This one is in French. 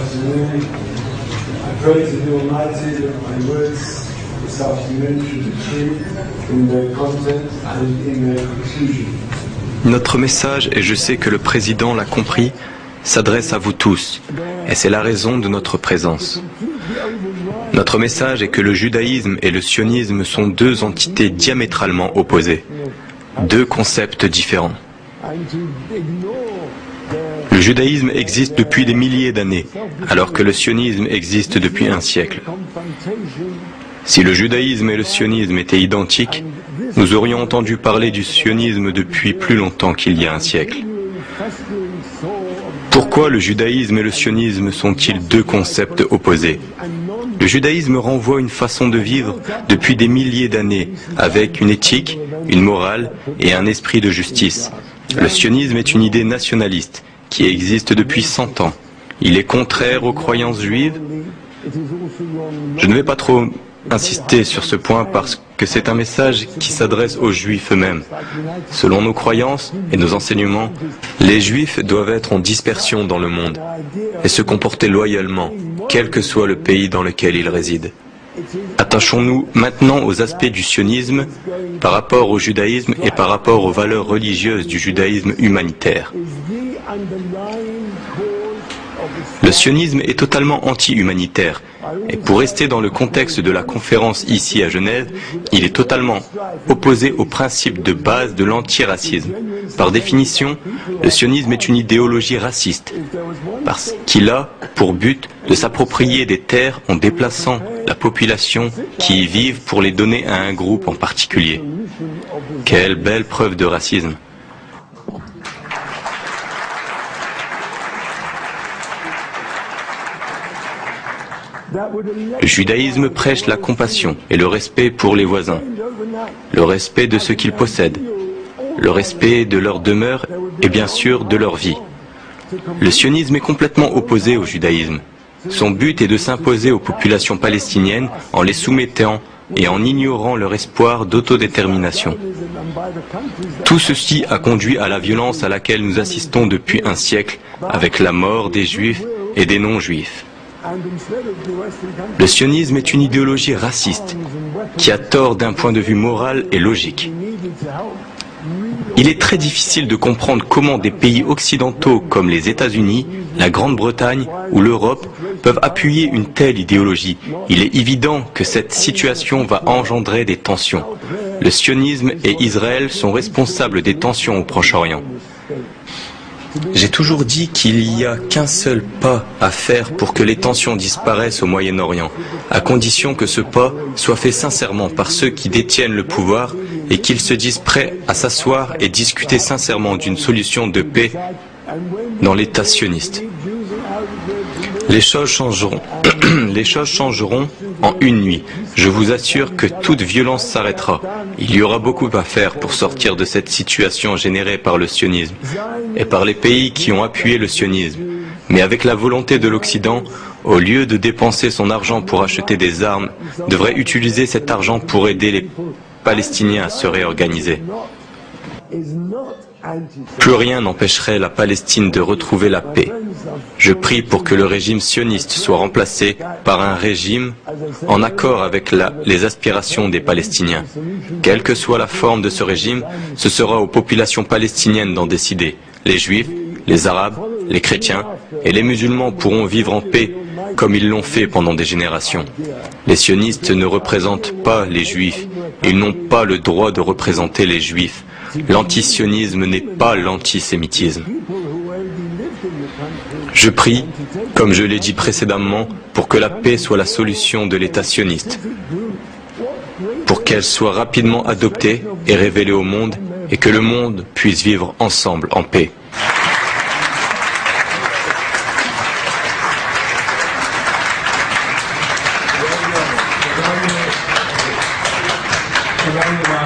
afternoon. I pray to the Almighty that my words this afternoon should be true in their content and in their conclusion. Notre message, et je sais que le président l'a compris, s'adresse à vous tous, et c'est la raison de notre présence. Notre message est que le judaïsme et le sionisme sont deux entités diamétralement opposées, deux concepts différents. Le judaïsme existe depuis des milliers d'années, alors que le sionisme existe depuis un siècle. Si le judaïsme et le sionisme étaient identiques, nous aurions entendu parler du sionisme depuis plus longtemps qu'il y a un siècle. Pourquoi le judaïsme et le sionisme sont-ils deux concepts opposés? Le judaïsme renvoie une façon de vivre depuis des milliers d'années, avec une éthique, une morale et un esprit de justice. Le sionisme est une idée nationaliste qui existe depuis 100 ans. Il est contraire aux croyances juives. Je ne vais pas trop insister sur ce point parce que c'est un message qui s'adresse aux Juifs eux-mêmes. Selon nos croyances et nos enseignements, les Juifs doivent être en dispersion dans le monde et se comporter loyalement, quel que soit le pays dans lequel ils résident. Attachons-nous maintenant aux aspects du sionisme par rapport au judaïsme et par rapport aux valeurs religieuses du judaïsme humanitaire. Le sionisme est totalement anti-humanitaire. Et pour rester dans le contexte de la conférence ici à Genève, il est totalement opposé au principe de base de l'antiracisme. Par définition, le sionisme est une idéologie raciste, parce qu'il a pour but de s'approprier des terres en déplaçant la population qui y vivent pour les donner à un groupe en particulier. Quelle belle preuve de racisme! Le judaïsme prêche la compassion et le respect pour les voisins, le respect de ce qu'ils possèdent, le respect de leur demeure et bien sûr de leur vie. Le sionisme est complètement opposé au judaïsme. Son but est de s'imposer aux populations palestiniennes en les soumettant et en ignorant leur espoir d'autodétermination. Tout ceci a conduit à la violence à laquelle nous assistons depuis un siècle avec la mort des juifs et des non-juifs. Le sionisme est une idéologie raciste qui a tort d'un point de vue moral et logique. Il est très difficile de comprendre comment des pays occidentaux comme les États-Unis, la Grande-Bretagne ou l'Europe peuvent appuyer une telle idéologie. Il est évident que cette situation va engendrer des tensions. Le sionisme et Israël sont responsables des tensions au Proche-Orient. J'ai toujours dit qu'il n'y a qu'un seul pas à faire pour que les tensions disparaissent au Moyen-Orient, à condition que ce pas soit fait sincèrement par ceux qui détiennent le pouvoir et qu'ils se disent prêts à s'asseoir et discuter sincèrement d'une solution de paix dans l'État sioniste. Les choses changeront. Les choses changeront en une nuit. Je vous assure que toute violence s'arrêtera. Il y aura beaucoup à faire pour sortir de cette situation générée par le sionisme et par les pays qui ont appuyé le sionisme. Mais avec la volonté de l'Occident, au lieu de dépenser son argent pour acheter des armes, devrait utiliser cet argent pour aider les Palestiniens à se réorganiser. Plus rien n'empêcherait la Palestine de retrouver la paix. Je prie pour que le régime sioniste soit remplacé par un régime en accord avec les aspirations des Palestiniens. Quelle que soit la forme de ce régime, ce sera aux populations palestiniennes d'en décider. Les Juifs, les Arabes, les chrétiens et les musulmans pourront vivre en paix comme ils l'ont fait pendant des générations. Les sionistes ne représentent pas les Juifs. Ils n'ont pas le droit de représenter les Juifs. L'antisionisme n'est pas l'antisémitisme. Je prie, comme je l'ai dit précédemment, pour que la paix soit la solution de l'État sioniste, pour qu'elle soit rapidement adoptée et révélée au monde, et que le monde puisse vivre ensemble en paix. Around